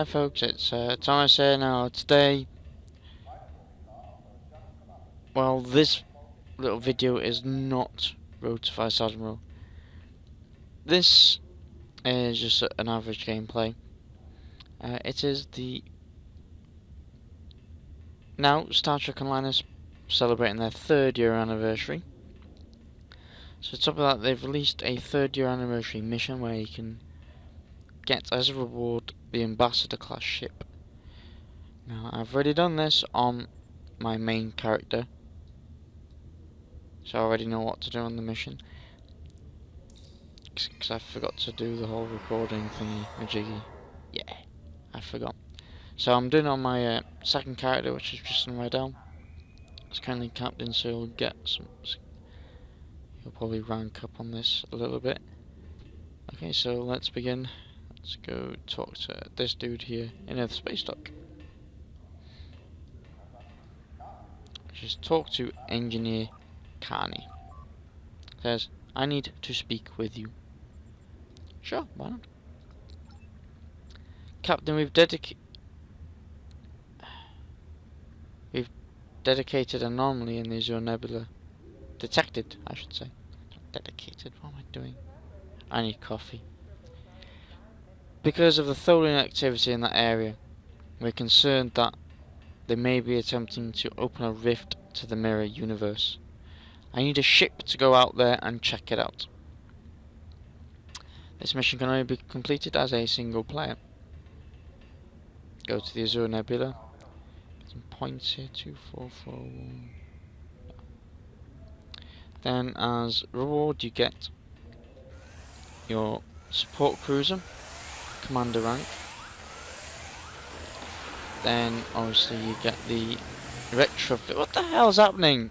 Hi folks, it's Thomas here. Now today, well, this little video is not Road to 5000 Row. This is just an average gameplay. It is the now Star Trek Online is celebrating their 3rd year anniversary. So on top of that, they've released a 3rd year anniversary mission where you can get as a reward the Ambassador class ship. Now I've already done this on my main character, so I already know what to do on the mission. Because I forgot to do the whole recording thingy majiggy. Yeah, I forgot. So I'm doing it on my second character, which is Justin Rydell. It's currently captain, so you'll get some. You'll probably rank up on this a little bit. Okay, so let's begin. Let's go talk to this dude here in Earth Space Dock. Just talk to Engineer Carney. Says, I need to speak with you. Sure, why not? Captain, we've dedicated anomaly in the Azure Nebula. Detected, I should say. Not dedicated, what am I doing? I need coffee. Because of the Tholian activity in that area, we're concerned that they may be attempting to open a rift to the mirror universe. I need a ship to go out there and check it out. This mission can only be completed as a single player. Go to the Azure Nebula. Get some points here, 2441. Then as reward you get your support cruiser, commander rank. Then obviously you get the retrofit. What the hell's happening?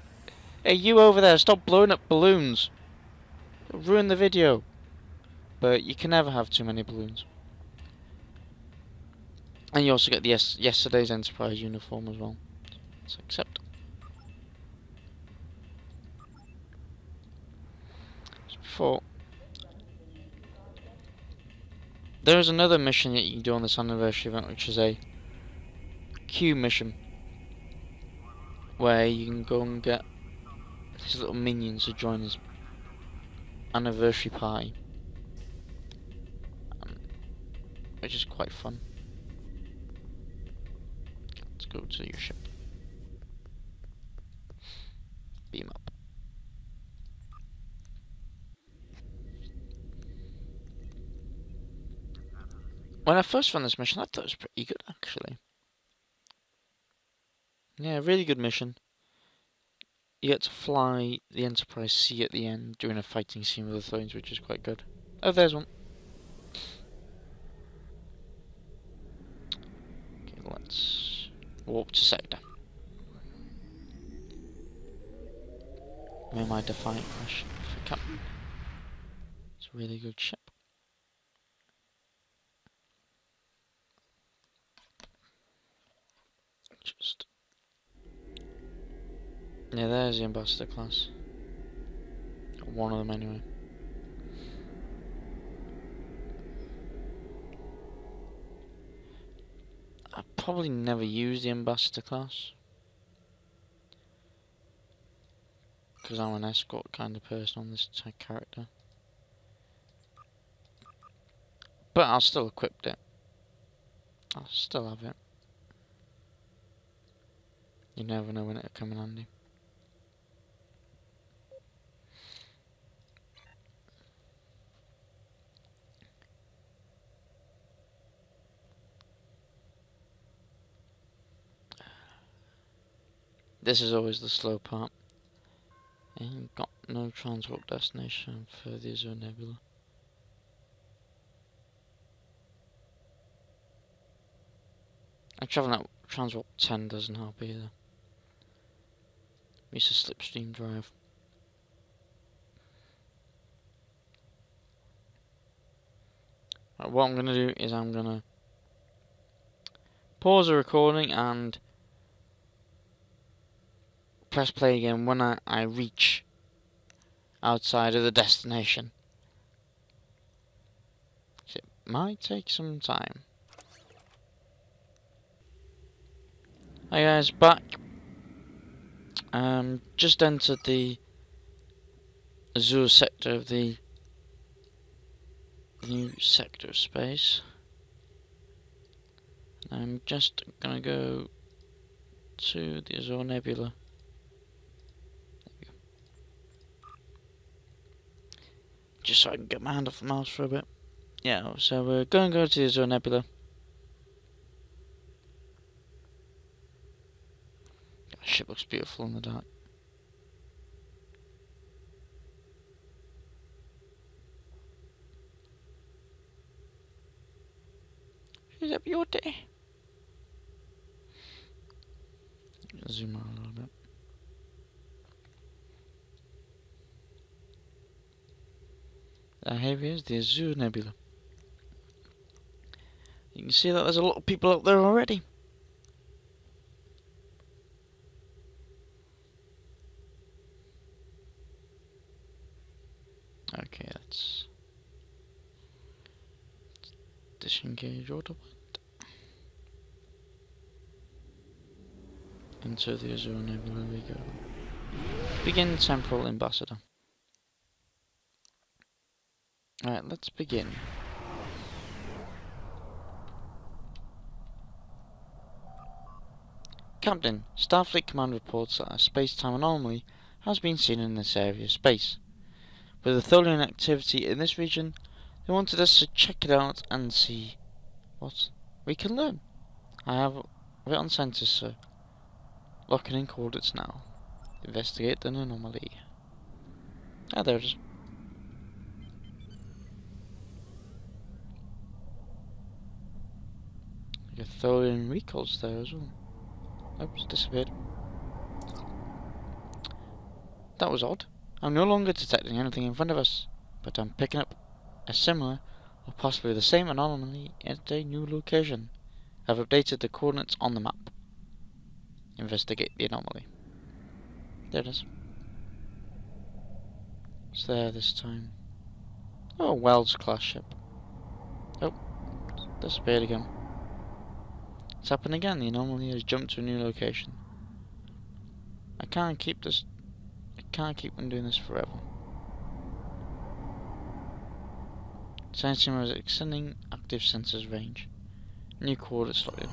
Hey, you over there, stop blowing up balloons. It'll ruin the video. But you can never have too many balloons. And you also get the yesterday's Enterprise uniform as well. So accept. So before, there is another mission that you can do on this anniversary event, which is a Q mission, where you can go and get these little minions to join this anniversary party, which is quite fun. Let's go to your ship. Beam up. When I first found this mission, I thought it was pretty good, actually. Yeah, really good mission. You get to fly the Enterprise C at the end during a fighting scene with the Tholians, which is quite good. Oh, there's one. Okay, let's warp to sector. Where my Defiant Rush for Captain. It's a really good ship. Just yeah, there's the Ambassador class. One of them anyway. I probably never use the Ambassador class because I'm an escort kind of person on this type character. But I'll still equip it. I'll still have it. You never know when it'll come in handy. This is always the slow part. And got no transport destination for the Azure Nebula. And traveling at transport 10 doesn't help either. It's a slipstream drive. Right, what I'm going to do is I'm going to pause the recording and press play again when I reach outside of the destination. So it might take some time. Hi guys, back. Just entered the Azure sector of the new sector of space. I'm just gonna go to the Azure Nebula. There we go. Just so I can get my hand off the mouse for a bit. Yeah, so we're going to go to the Azure Nebula. That ship looks beautiful in the dark. She's a beauty. Zoom out a little bit. Here is the Azure Nebula. You can see that there's a lot of people out there already. Okay, let's disengage autopilot. Into the Azure Nebula we go. Begin Temporal Ambassador. Alright, let's begin. Captain, Starfleet Command reports that a space-time anomaly has been seen in this area of space. With the Tholian activity in this region, they wanted us to check it out and see what we can learn. I have it on center, sir. Locking in coordinates now. Investigate an anomaly. Ah, there it is. Like a Tholian recalls there as well. Oops, disappeared. That was odd. I'm no longer detecting anything in front of us, but I'm picking up a similar, or possibly the same anomaly at a new location. I've updated the coordinates on the map. Investigate the anomaly. There it is. It's there this time. Oh, Wells class ship. Oh, disappeared again. It's happened again. The anomaly has jumped to a new location. I can't keep them doing this forever. Sensing was extending active sensors range. New coordinates locked in.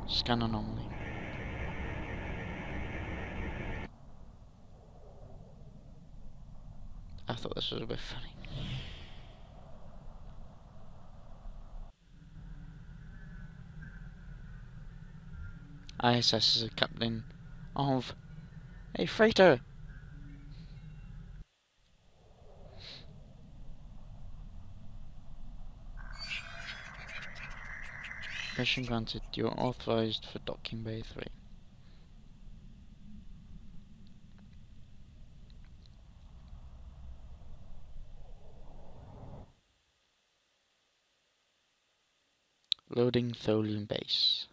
Scan anomaly. I thought this was a bit funny. ISS is a captain of a freighter. Mission granted. You are authorized for docking bay 3. Loading Tholian base.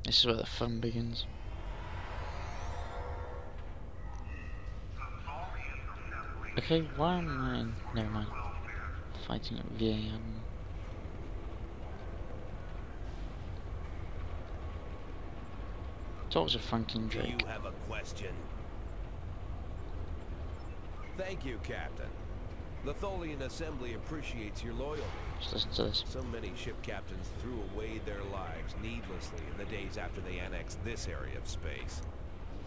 This is where the fun begins. Okay, why am I in... Never mind. Fighting at VA. Thought it was a Franklin Drake. Do you have a question? Thank you, Captain. The Tholian Assembly appreciates your loyalty. Just listen to this. So many ship captains threw away their lives needlessly in the days after they annexed this area of space.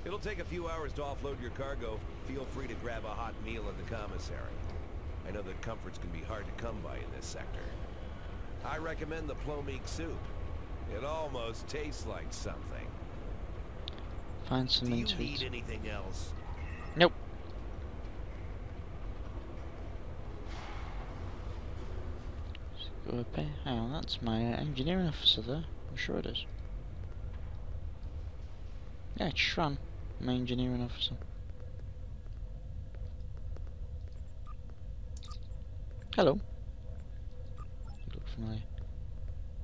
It'll take a few hours to offload your cargo. Feel free to grab a hot meal in the commissary. I know that comforts can be hard to come by in this sector. I recommend the plomeek soup. It almost tastes like something. Find some Do you into need it. anything else? Nope. Go up here. Hang on, that's my engineering officer there. I'm sure it is. Yeah, it's Shran, my engineering officer. Hello. You look familiar.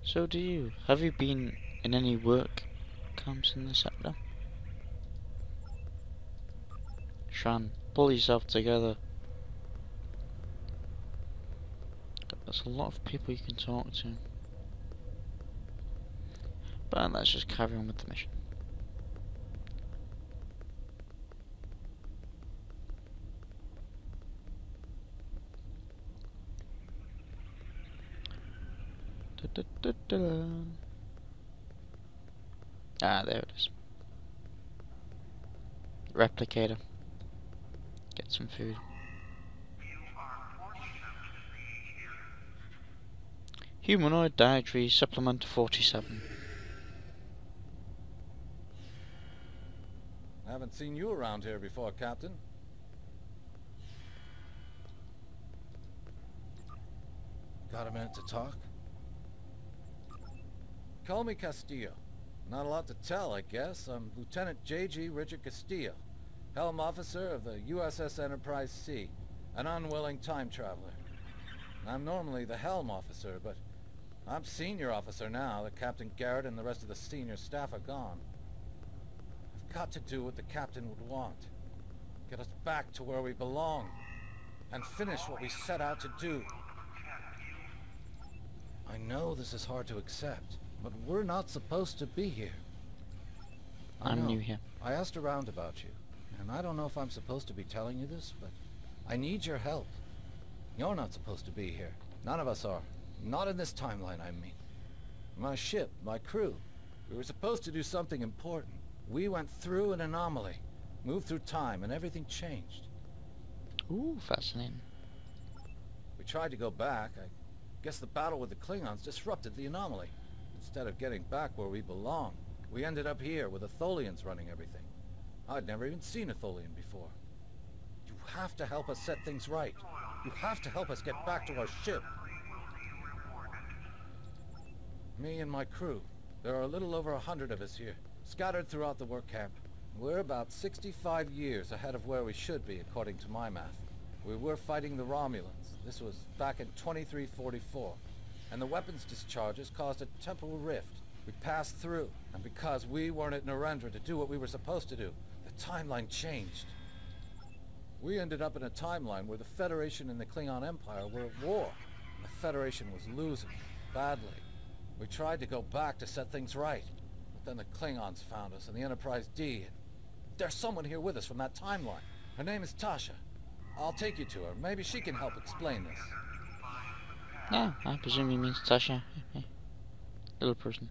So do you. Have you been in any work camps in the sector? Shran, pull yourself together. Got There's a lot of people you can talk to. But let's just carry on with the mission. Ah, there it is. Replicator. Get some food. Humanoid dietary supplement 47. I haven't seen you around here before, Captain. Got a minute to talk? Call me Castillo. Not a lot to tell, I guess. I'm Lieutenant J.G. Richard Castillo, Helm Officer of the USS Enterprise C, an unwilling time traveler. I'm normally the Helm Officer, but I'm Senior Officer now that Captain Garrett and the rest of the senior staff are gone. I've got to do what the Captain would want. Get us back to where we belong, and finish what we set out to do. I know this is hard to accept, but we're not supposed to be here. I'm new here. I asked around about you, and I don't know if I'm supposed to be telling you this, but I need your help. You're not supposed to be here. None of us are. Not in this timeline, I mean. My ship, my crew, we were supposed to do something important. We went through an anomaly, moved through time, and everything changed. Ooh, fascinating. We tried to go back. I guess the battle with the Klingons disrupted the anomaly. Instead of getting back where we belong, we ended up here with the Tholians running everything. I'd never even seen a Tholian before. You have to help us set things right. You have to help us get back to our ship. Me and my crew. There are a little over 100 of us here, scattered throughout the work camp. We're about 65 years ahead of where we should be, according to my math. We were fighting the Romulans. This was back in 2344. And the weapons discharges caused a temporal rift. We passed through, and because we weren't at Narendra to do what we were supposed to do, the timeline changed. We ended up in a timeline where the Federation and the Klingon Empire were at war. And the Federation was losing, badly. We tried to go back to set things right, but then the Klingons found us and the Enterprise D, and there's someone here with us from that timeline. Her name is Tasha. I'll take you to her. Maybe she can help explain this. Yeah, I presume he means Tasha. Little person.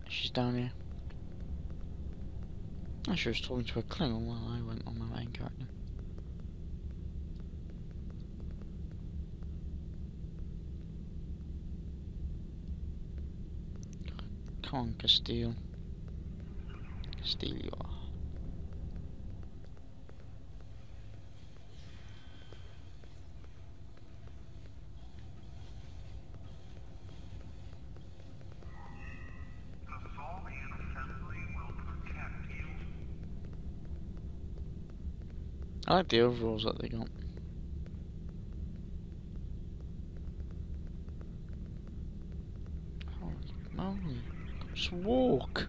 She's down here. I sure was talking to a Klingon while I went on my main character. Come on, Castillo. Castillo. I like the overalls that they got. Holy moly. Just walk.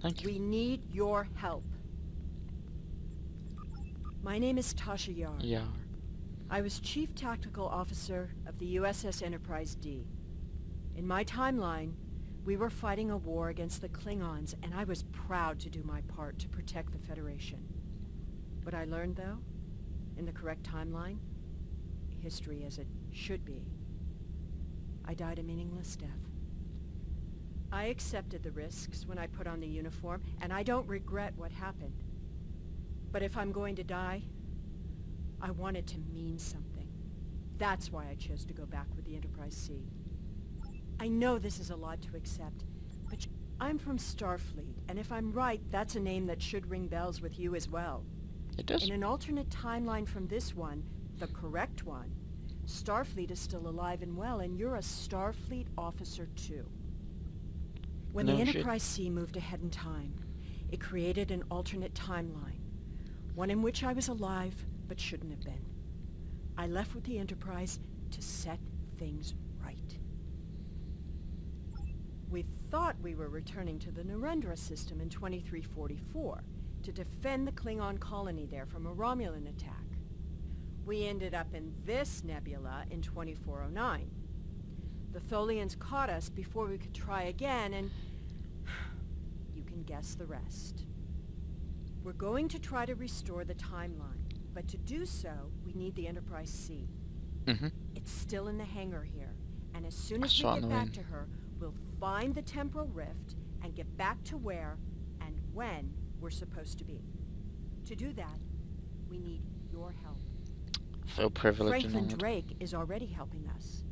Thank you. We need your help. My name is Tasha Yar. Yeah. I was Chief Tactical Officer of the USS Enterprise D. In my timeline, we were fighting a war against the Klingons, and I was proud to do my part to protect the Federation. What I learned, though, in the correct timeline, history as it should be, I died a meaningless death. I accepted the risks when I put on the uniform, and I don't regret what happened. But if I'm going to die, I want it to mean something. That's why I chose to go back with the Enterprise C. I know this is a lot to accept, but I'm from Starfleet, and if I'm right, that's a name that should ring bells with you as well. It does. In an alternate timeline from this one, the correct one, Starfleet is still alive and well, and you're a Starfleet officer too. When the Enterprise C moved ahead in time, It created an alternate timeline, one in which I was alive but shouldn't have been. I left with the Enterprise to set things right. We thought we were returning to the Narendra system in 2344 to defend the Klingon colony there from a Romulan attack. We ended up in this nebula in 2409. The Tholians caught us before we could try again, and you can guess the rest. We're going to try to restore the timeline, but to do so, we need the Enterprise C. It's still in the hangar here, and as soon as we get back to her, we'll find the temporal rift and get back to where and when we're supposed to be. To do that, we need your help. I feel privileged. Franklin Drake is already helping us.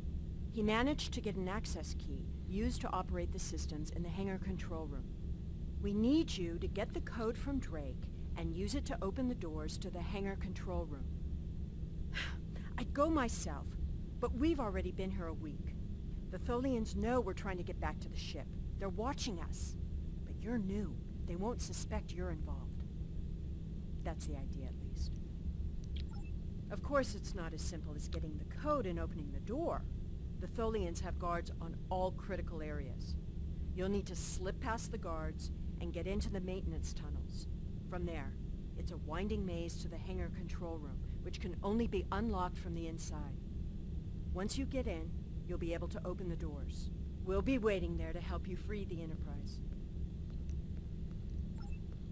He managed to get an access key used to operate the systems in the hangar control room. We need you to get the code from Drake and use it to open the doors to the hangar control room. I'd go myself, but we've already been here a week. The Tholians know we're trying to get back to the ship. They're watching us. But you're new. They won't suspect you're involved. That's the idea, at least. Of course, it's not as simple as getting the code and opening the door. The Tholians have guards on all critical areas. You'll need to slip past the guards and get into the maintenance tunnels. From there, it's a winding maze to the hangar control room, which can only be unlocked from the inside. Once you get in, you'll be able to open the doors. We'll be waiting there to help you free the Enterprise.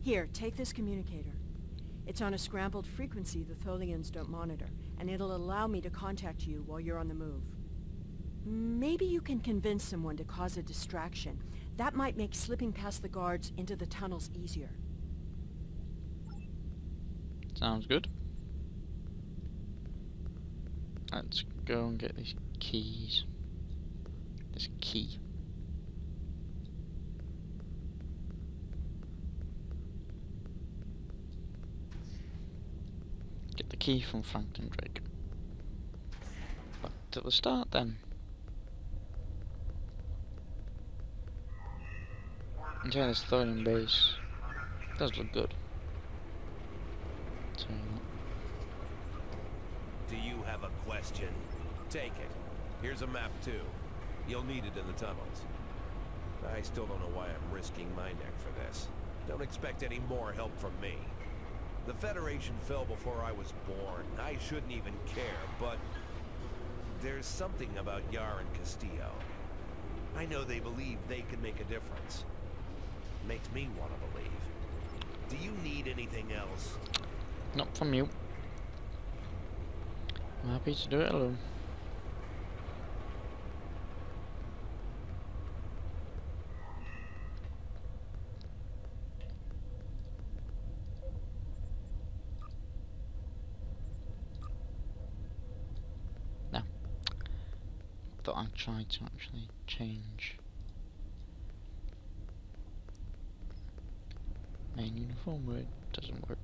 Here, take this communicator. It's on a scrambled frequency the Tholians don't monitor, and it'll allow me to contact you while you're on the move. Maybe you can convince someone to cause a distraction. That might make slipping past the guards into the tunnels easier. Sounds good. Let's go and get these keys. This key. Get the key from Franklin Drake. Back to the start then. Yeah, this Thorium base does look good. So, Do you have a question? Take it. Here's a map too. You'll need it in the tunnels. I still don't know why I'm risking my neck for this. Don't expect any more help from me. The Federation fell before I was born. I shouldn't even care, but there's something about Yar and Castillo. I know they believe they can make a difference. Makes me want to believe. Do you need anything else? not from you. I'm happy to do it alone. Thought I'd try to actually change main uniform, but it doesn't work.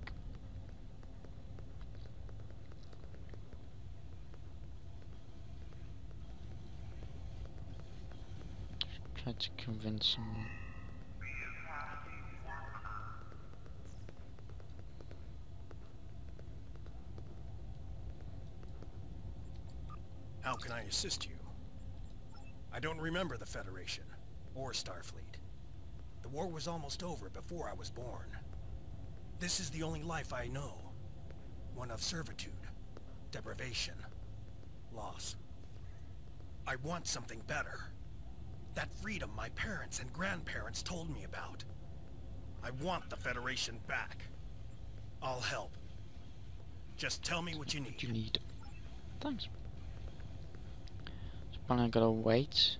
Try to convince someone. How can I assist you? I don't remember the Federation, or Starfleet. The war was almost over before I was born. This is the only life I know. One of servitude, deprivation, loss. I want something better. That freedom my parents and grandparents told me about. I want the Federation back. I'll help. Just tell me what you need. What you need. Thanks. So I gotta wait.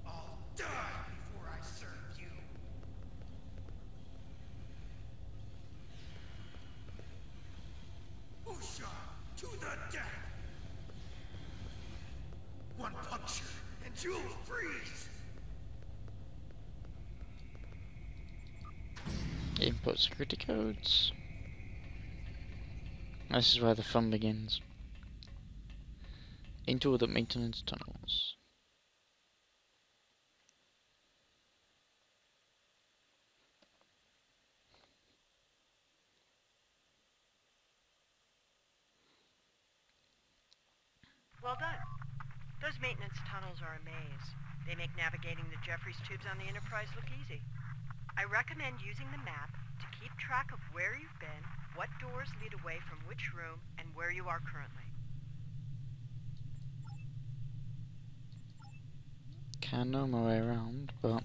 I'll die before I serve you. Usha, to the death. One puncture and you'll freeze. Input security codes. This is where the fun begins. into the maintenance tunnels. Well done. Those maintenance tunnels are a maze. They make navigating the Jeffries tubes on the Enterprise look easy. I recommend using the map to keep track of where you've been, what doors lead away from which room, and where you are currently. Can't know my way around, but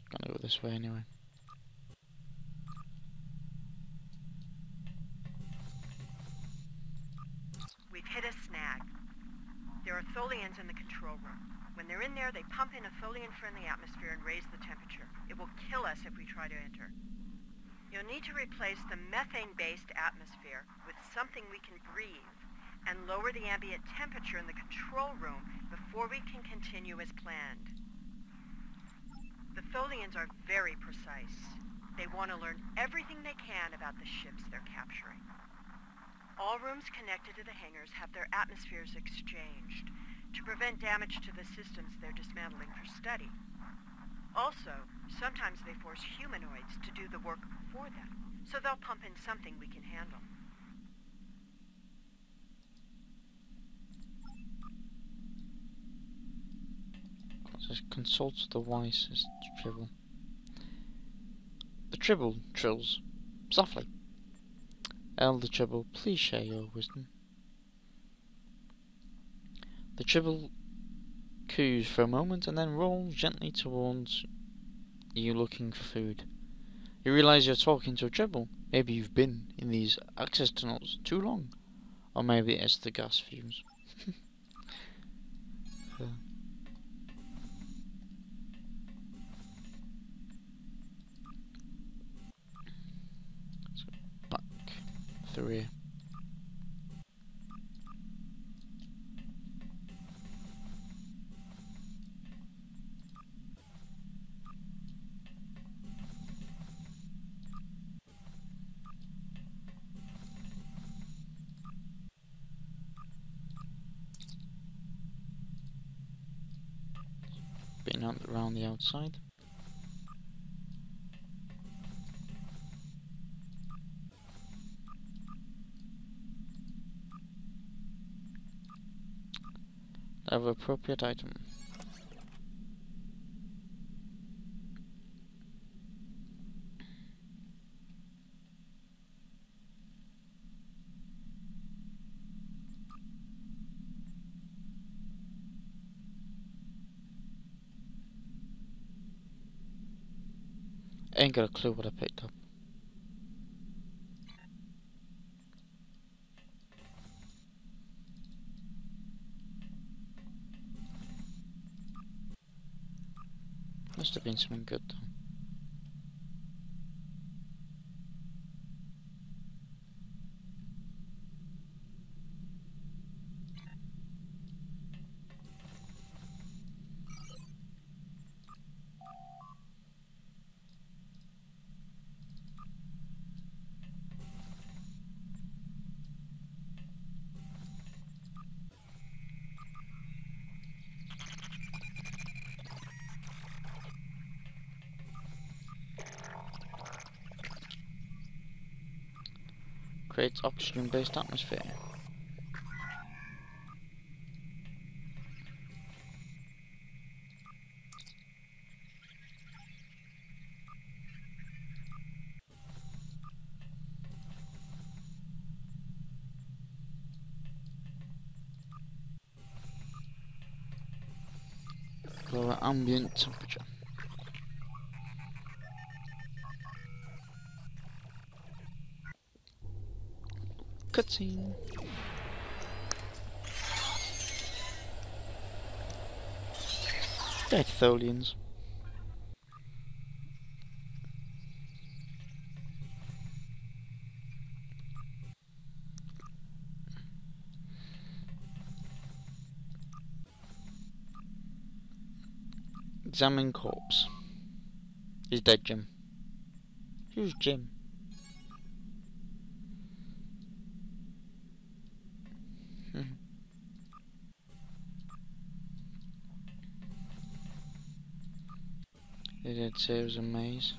gonna go this way anyway. We've hit a snag. There are Tholians in the control room. When they're in there, they pump in a Tholian-friendly atmosphere and raise the temperature. It will kill us if we try to enter. You'll need to replace the methane-based atmosphere with something we can breathe and lower the ambient temperature in the control room before we can continue as planned. The Tholians are very precise. They want to learn everything they can about the ships they're capturing. All rooms connected to the hangars have their atmospheres exchanged to prevent damage to the systems they're dismantling for study. Also, sometimes they force humanoids to do the work for them, so they'll pump in something we can handle. Let's consult the wisest Tribble. The Tribble trills softly. Elder Tribble, please share your wisdom. The Tribble coos for a moment and then rolls gently towards you looking for food. You realise you're talking to a Tribble. Maybe you've been in these access tunnels too long. Or maybe it's the gas fumes. So back through here. Being out around the outside. Have appropriate item. Ain't got a clue what I picked up. Must have been something good though. Creates oxygen-based atmosphere. Lower ambient temperature. Cutscene. Dead Tholians. Examine corpse. He's dead, Jim. Who's Jim? They did say it was a maze.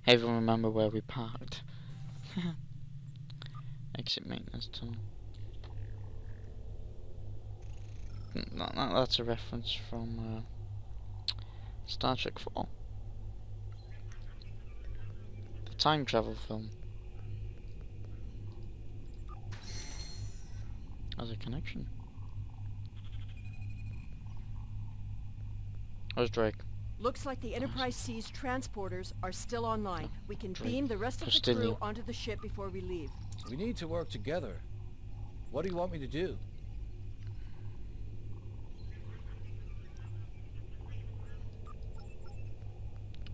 Everyone remember where we parked. Exit maintenance tunnel. That's a reference from Star Trek 4. The time travel film. As a connection. Where's Drake? Looks like the Enterprise C's transporters are still online. We can Drake. beam the rest of the crew onto the ship before we leave. We need to work together. What do you want me to do?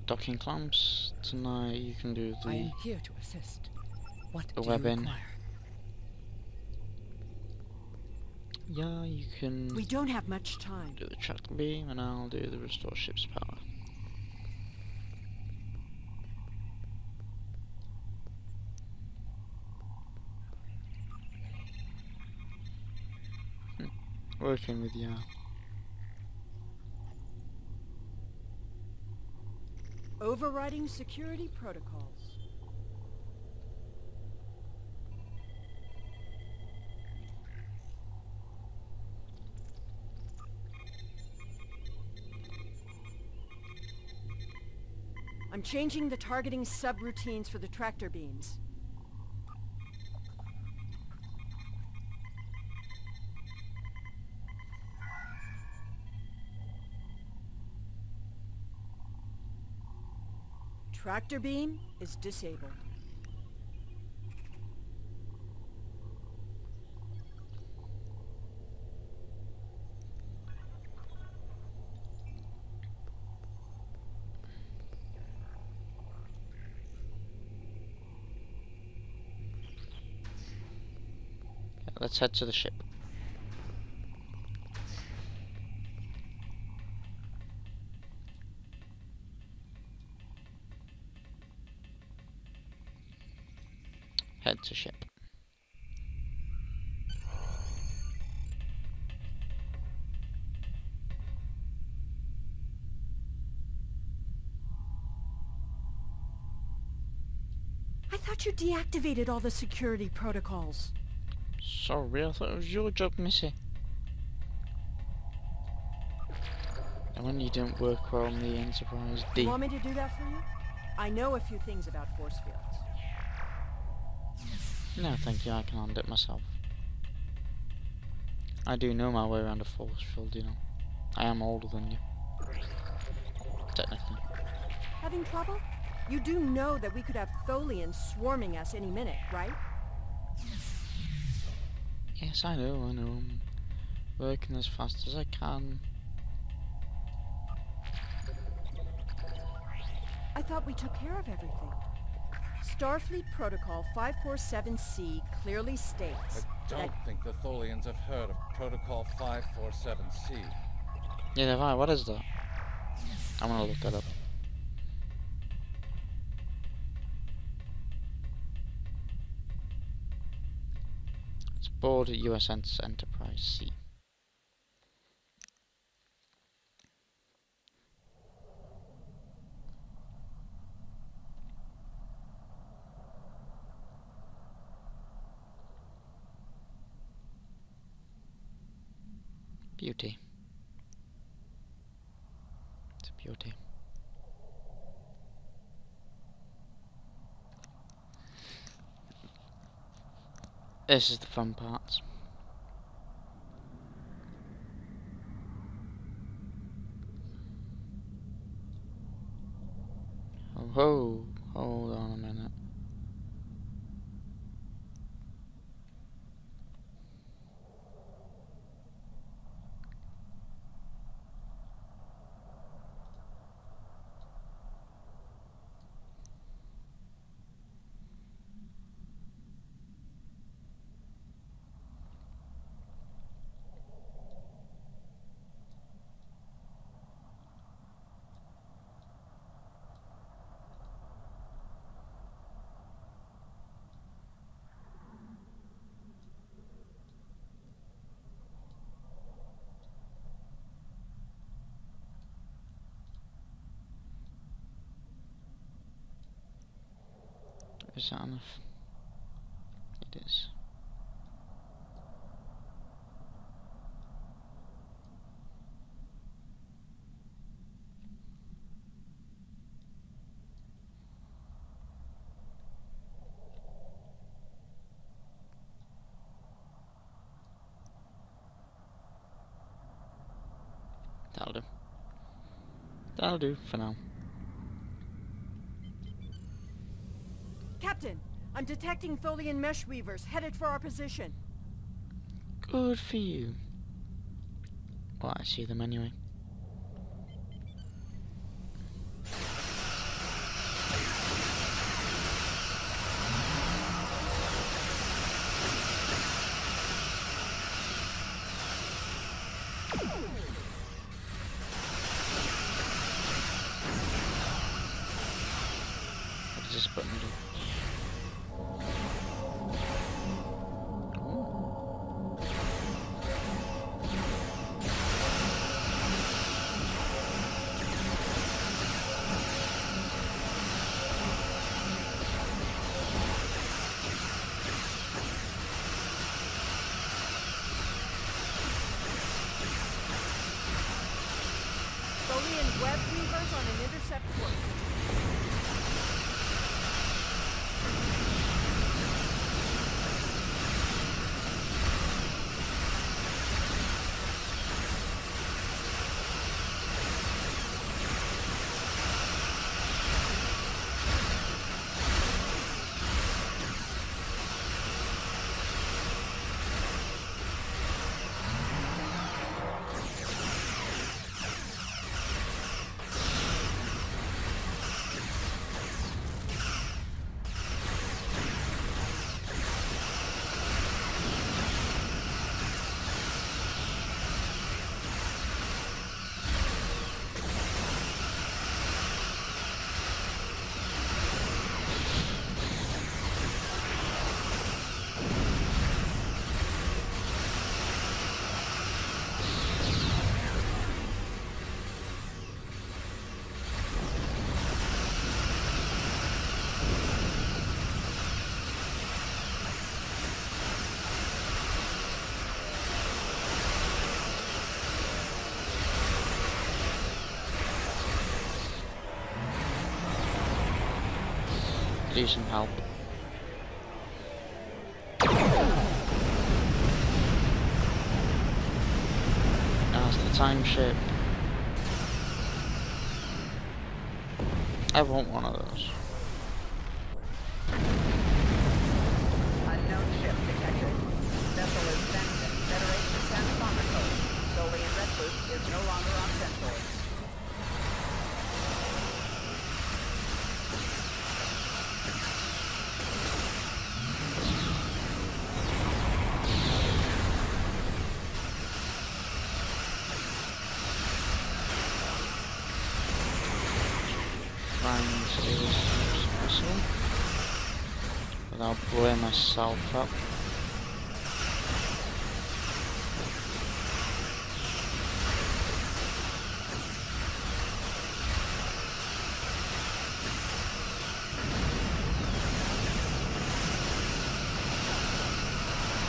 Docking clamps. Tonight you can do I am the here to assist. What the do web you in. require? Yeah, you can We don't have much time. do the tractor beam, and I'll do the restore ship's power. Working with you. Overriding security protocols. I'm changing the targeting subroutines for the tractor beams. Tractor beam is disabled. Let's head to the ship. Head to ship. I thought you deactivated all the security protocols. Sorry, I thought it was your job, Missy. And when you don't work well on the Enterprise D. You want me to do that for you? I know a few things about force fields. No, thank you, I can handle it myself. I do know my way around a force field, you know. I am older than you. Technically. Having trouble? You do know that we could have Tholians swarming us any minute, right? Yes, I know. I'm working as fast as I can. I thought we took care of everything. Starfleet Protocol 547C clearly states I don't think the Tholians have heard of Protocol 547C. Yeah, they're right. What is that? I'm gonna look that up. It's aboard USS Enterprise C. Beauty. It's a beauty. This is the fun part. Oh ho! Hold on a minute. Is that enough? It is. That'll do. That'll do for now. Captain, I'm detecting Tholian mesh weavers headed for our position. Good for you. Well, I see them anyway. What does this button do? Tholian web weavers on an intercept course. Do some help. That's the time ship. I want one of those. Unknown ship detected. Vessel is sent in Federation transponder code. Tholian Recluse is no longer on Centaur. Trying to do this as much as possible without blowing myself up.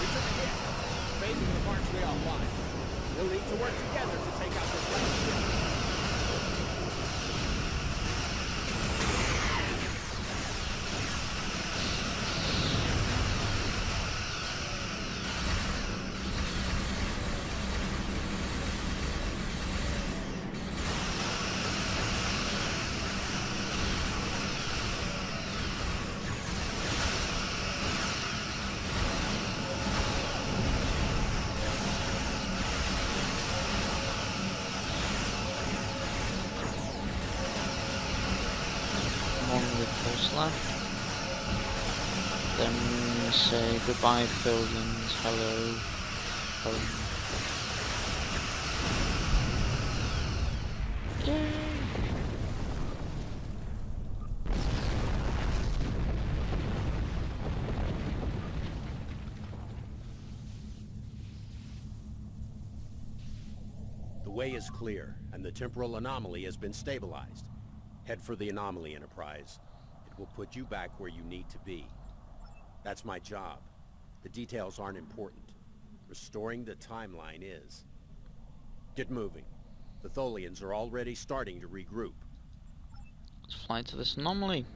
We took a hit. Phasing the partially offline. We'll need to work together to take out this last ship. Left. Then we say goodbye Tholians, hello, home. Yay! The way is clear, and the temporal anomaly has been stabilized. Head for the anomaly, Enterprise. will put you back where you need to be. That's my job. The details aren't important. Restoring the timeline is. Get moving. The Tholians are already starting to regroup. Let's fly to this anomaly.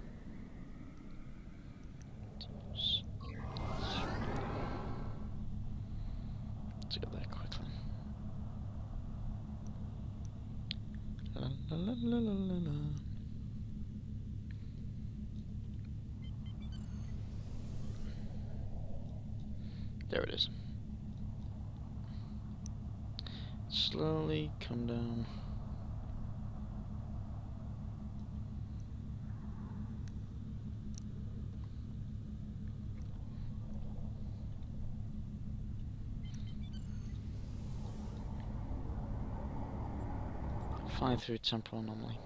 Let's get there quickly. La, la, la, la, la, la. There it is. Slowly come down. Fly through temporal anomaly.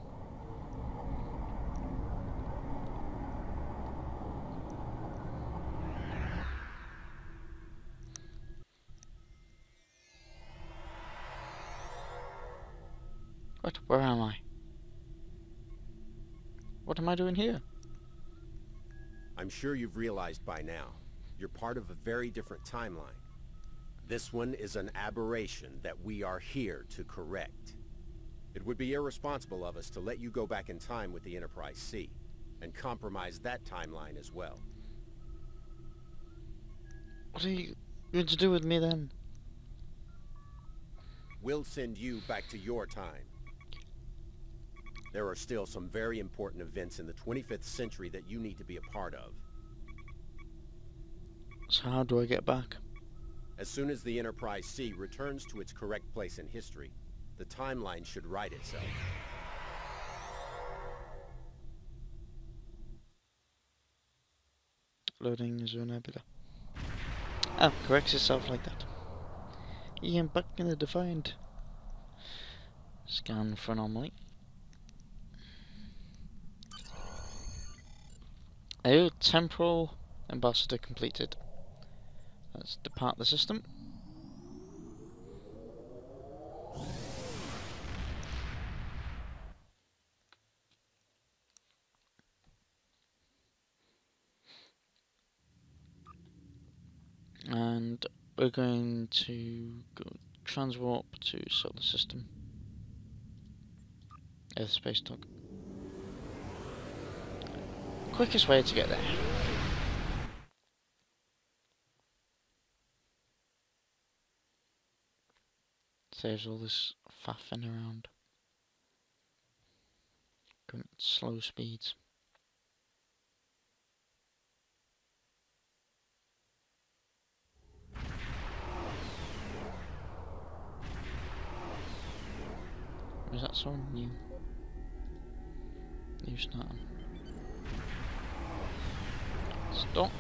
What? Where am I? What am I doing here? I'm sure you've realized by now, you're part of a very different timeline. This one is an aberration that we are here to correct. It would be irresponsible of us to let you go back in time with the Enterprise C, and compromise that timeline as well. What are you going to do with me then? We'll send you back to your time. There are still some very important events in the 25th century that you need to be a part of. So how do I get back? As soon as the Enterprise C returns to its correct place in history, the timeline should right itself. Loading zone nebula. Oh, corrects itself like that. I am back in the defined. Scan for anomaly. Oh, Temporal Ambassador completed. Let's depart the system. And we're going to go transwarp to solar system. Earth space dock. Quickest way to get there. Saves all this faffing around. Going at slow speeds. Is that so new? New start. Stock.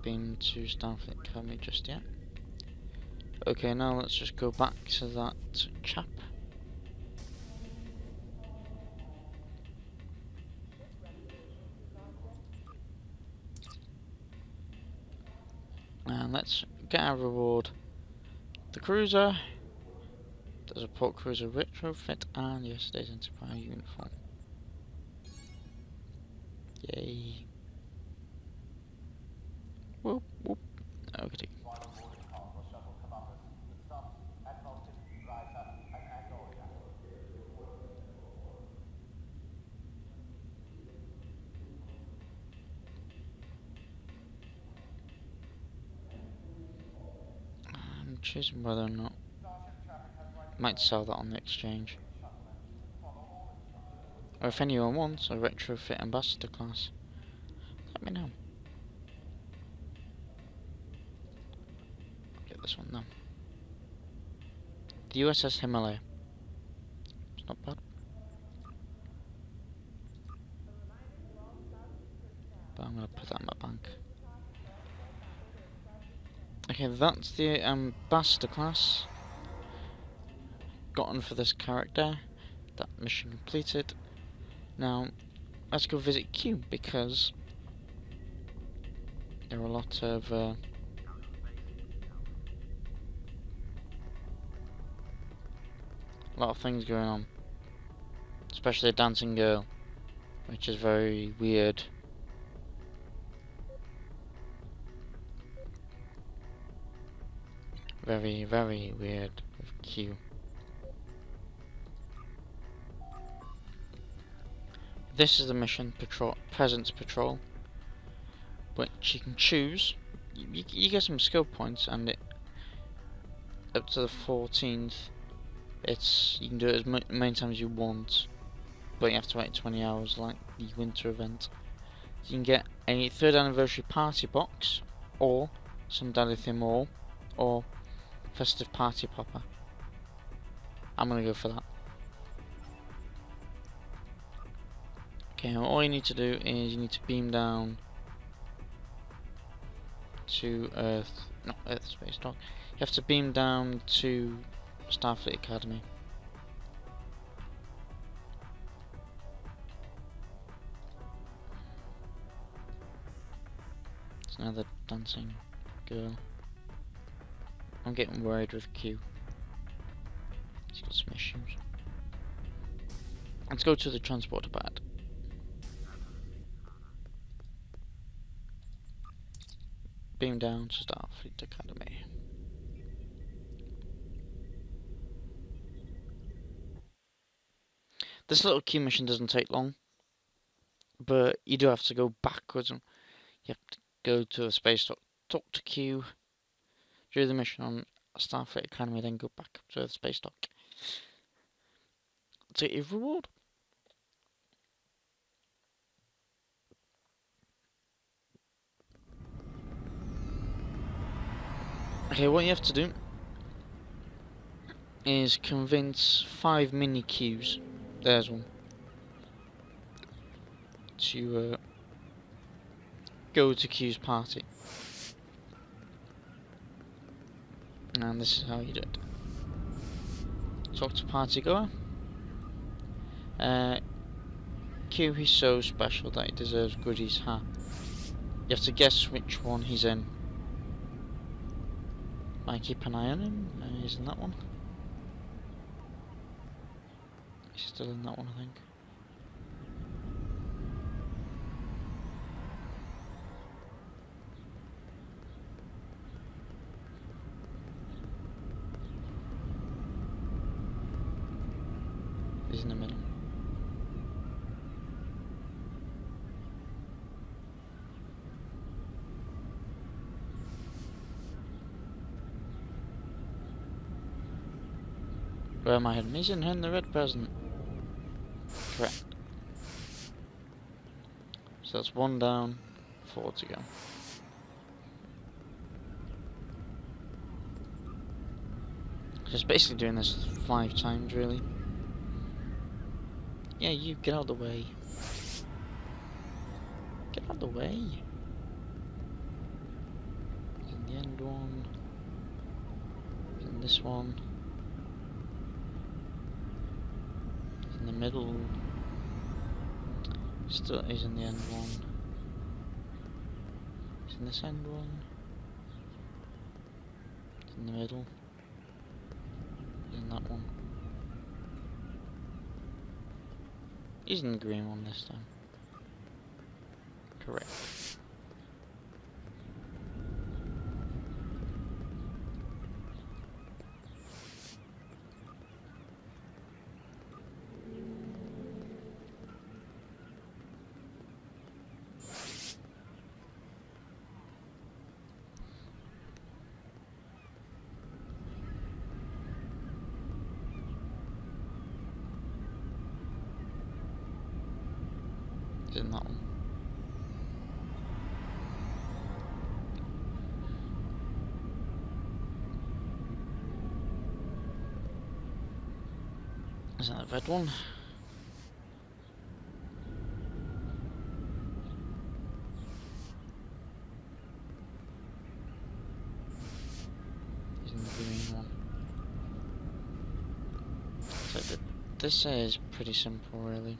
Been to Starfleet Academy just yet. Okay, now let's just go back to that chap. And let's get our reward. The cruiser. There's a port cruiser retrofit and yesterday's Enterprise uniform. Yay. Whoop, whoop. Okay. I'm choosing whether or not might sell that on the exchange. Or if anyone wants a retrofit ambassador class, let me know. This one though. The USS Himalaya. Not bad. But I'm gonna put that in my bank. Okay, that's the Ambassador class. Gotten for this character. That mission completed. Now, let's go visit Q, because there are a lot of things going on, especially a dancing girl, which is very weird. Very, very weird with Q. This is the mission, Presence Patrol, which you can choose. You get some skill points, and up to the 14th, you can do it as many times as you want, but you have to wait 20 hours, like the winter event. You can get a 3rd anniversary party box, or some Daily Theme or festive party popper. I'm gonna go for that. Okay, all you need to do is you need to beam down to Earth Space Dock. You have to beam down to Starfleet Academy. It's another dancing girl. I'm getting worried with Q. He's got some issues. Let's go to the transporter pad. Beam down to Starfleet Academy. This little Q mission doesn't take long, but you do have to go backwards, and you have to go to a space dock, talk to Q, do the mission on Starfleet Academy, then go back up to the space dock to get your reward. Okay, what you have to do is convince 5 mini Qs, there's one, to go to Q's party. And this is how you do it. Talk to party goer. Q, he's so special that he deserves Goody's hat. You have to guess which one he's in. I keep an eye on him. He's in that one. He's still in that one, I think. He's in the middle. Where am I hidden? He's in the red present. Correct. So that's 1 down, 4 to go. Just basically doing this 5 times, really. Yeah, you get out of the way. Get out of the way. In the end one. In this one. In the middle. Still is in the end one. It's in this end one. It's in the middle. It's in that one. He's in the green one this time. Correct. In that one. Is that the red one? Isn't the green one? So this is pretty simple, really.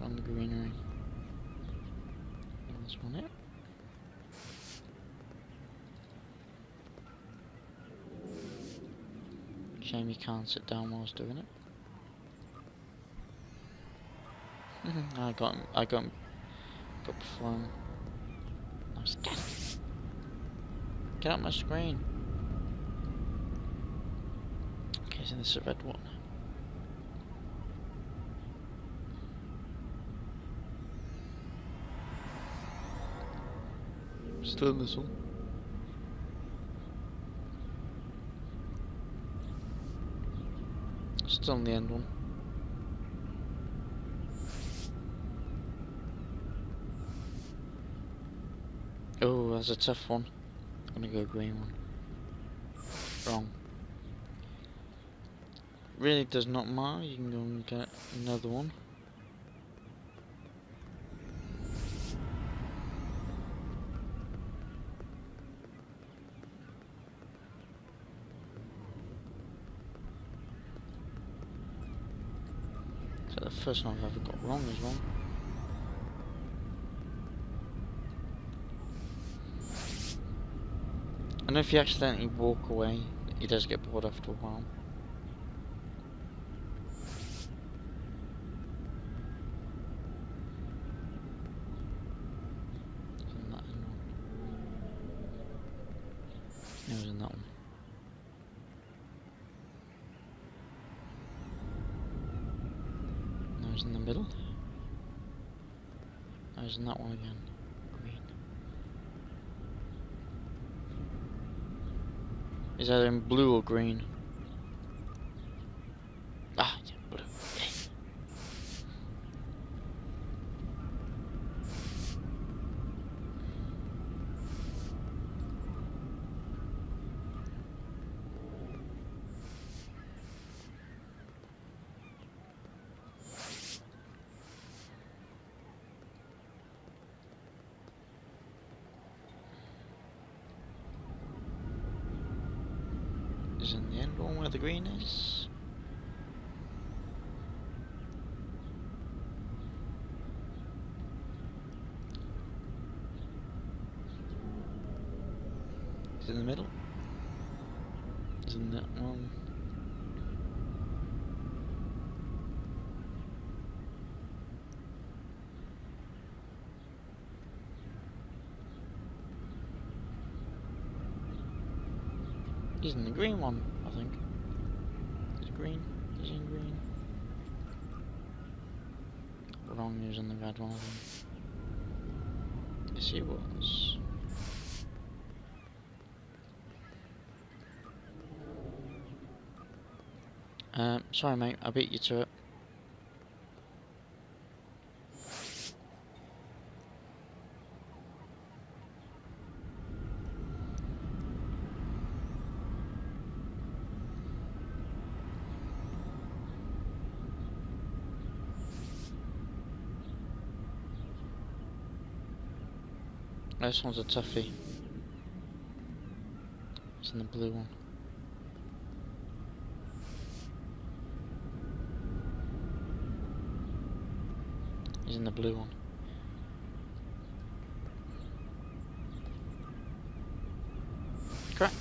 On the greenery. And this one here. Shame you can't sit down whilst doing it. I got before him. I was get out my screen. Okay, so this is a red one. Still in this one. Still on the end one. Oh, that's a tough one. I'm gonna go green one. Wrong. Really does not matter, you can go and get another one. So the first one I've ever got wrong as well. And if you accidentally walk away, he does get bored after a while. Isn't that in one? No, it was in that one. No, it was in the middle. No, it was in that one again. Green. Is that in blue or green? Ah, yeah, blue. Okay. Is in the end one where the green is? Is it in the middle? Is in that one? He's in the green one, I think. Is green? Is he in green? Wrong, he was in the red one, I think. Yes, he was. Sorry mate, I beat you to it. This one's a toughie. It's in the blue one. He's in the blue one. Correct.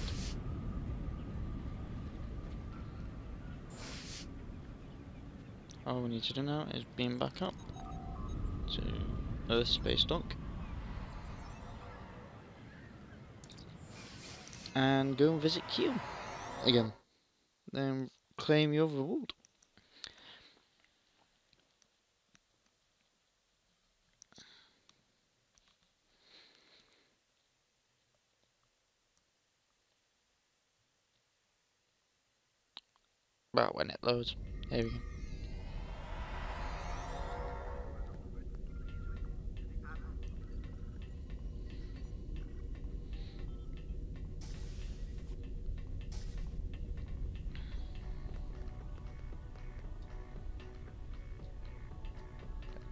All we need to do now is beam back up to Earth space dock. And go and visit Q again. Then claim your reward. Well, when it loads. There we go.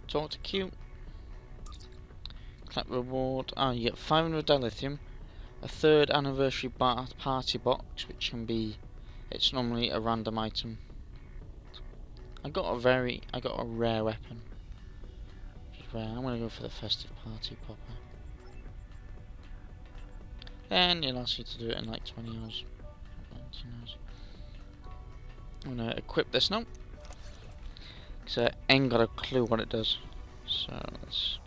Talk to Q. Collect reward. Ah, you get 500 dilithium, a third anniversary party box, which can be, it's normally a random item. I got a rare weapon. Which is rare. I'm gonna go for the festive party popper. And it asks you to do it in like 20 hours. 19 hours. I'm gonna equip this now. Because I ain't got a clue what it does. So let's.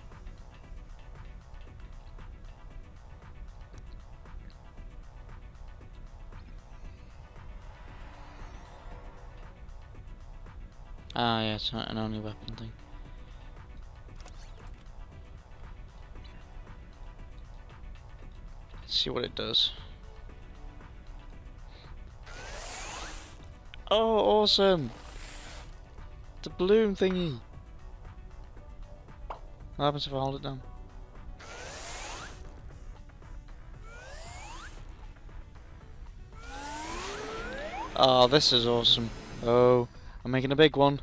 Ah, yeah, it's an only weapon thing. Let's see what it does. Oh, awesome! The balloon thingy! What happens if I hold it down? Oh, this is awesome. Oh, I'm making a big one.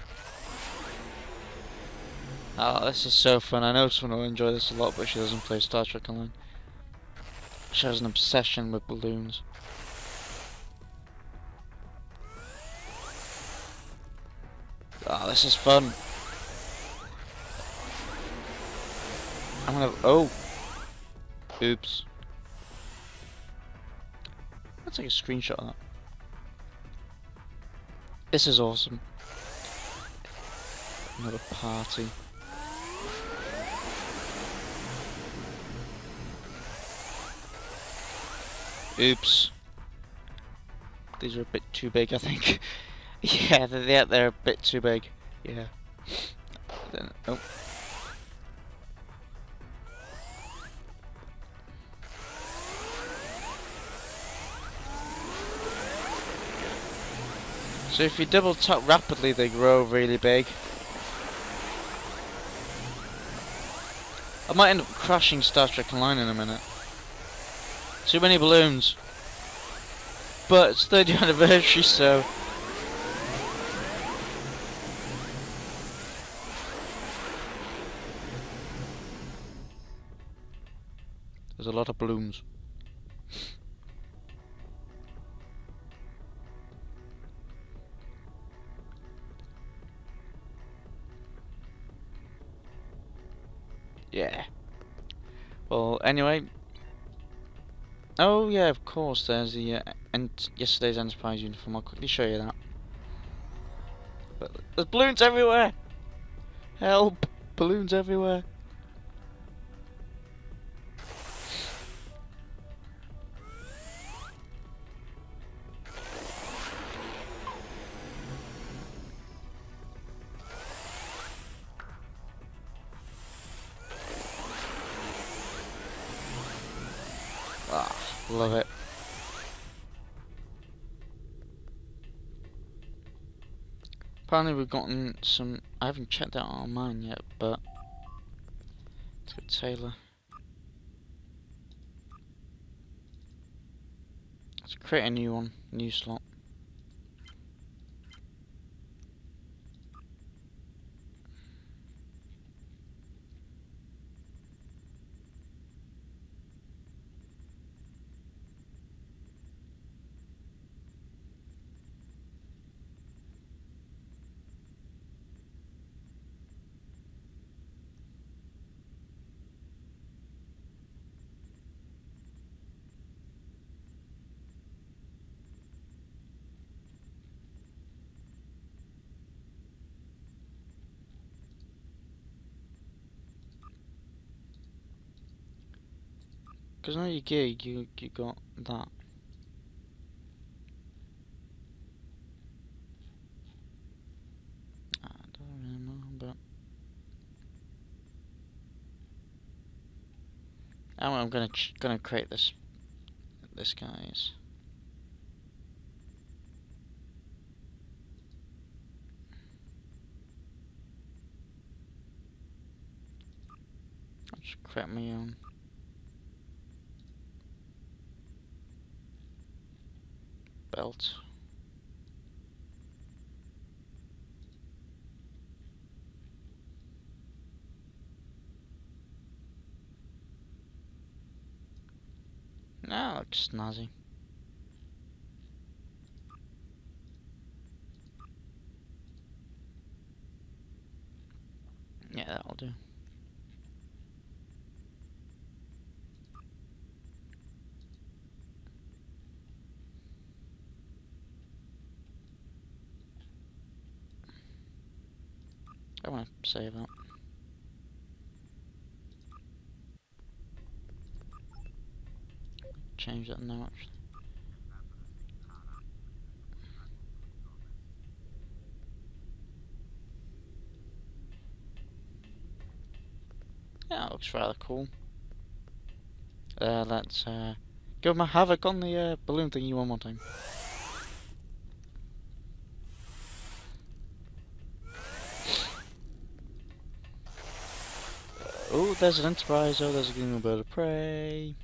Oh, this is so fun. I know someone will enjoy this a lot, but she doesn't play Star Trek Online. She has an obsession with balloons. Oh, this is fun. I'm gonna. Oh! Oops. Let's take a screenshot of that. This is awesome. Another party. Oops. These are a bit too big, I think. Yeah, they're a bit too big. Yeah. Then, oh. So if you double tap rapidly, they grow really big. I might end up crashing Star Trek Online in a minute. Too many balloons. But it's 30th anniversary, so... There's a lot of balloons. Yeah. Well, anyway. Oh yeah, of course. There's the yesterday's Enterprise uniform. I'll quickly show you that. But there's balloons everywhere. Help! Balloons everywhere. Ah, love it. Apparently we've gotten some... I haven't checked out on mine yet, but... Let's go Taylor. Let's create a new one, new slot. Because now your gig, you got that. I don't really know, but I'm gonna create this guys. I'll just create my own. Belt. That looks snazzy. Yeah, that'll do. I want to save that. Change that now, actually. Yeah, that looks rather cool. Let's give my havoc on the balloon thingy one more time. Oh, there's an Enterprise. Oh, there's a green bird of prey.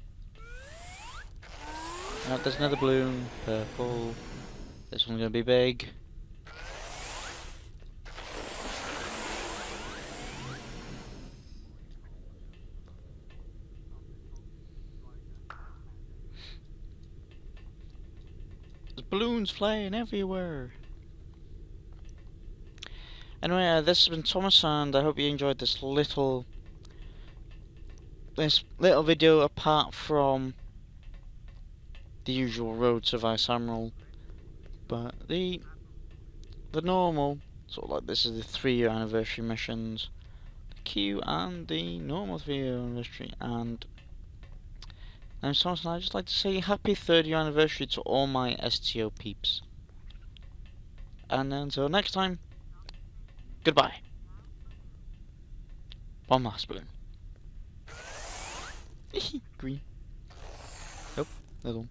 Oh, there's another balloon. Purple. This one's gonna be big. There's balloons flying everywhere. Anyway, this has been Thomas, and I hope you enjoyed this little video apart from the usual Road to Vice Admiral, but the normal sort of like this is the 3-year anniversary missions, the Q and the normal 3-year anniversary, and I'm Thomas, and I'd just like to say happy 3rd-year anniversary to all my STO peeps. And until next time, goodbye. One last balloon. Green. Nope, another one.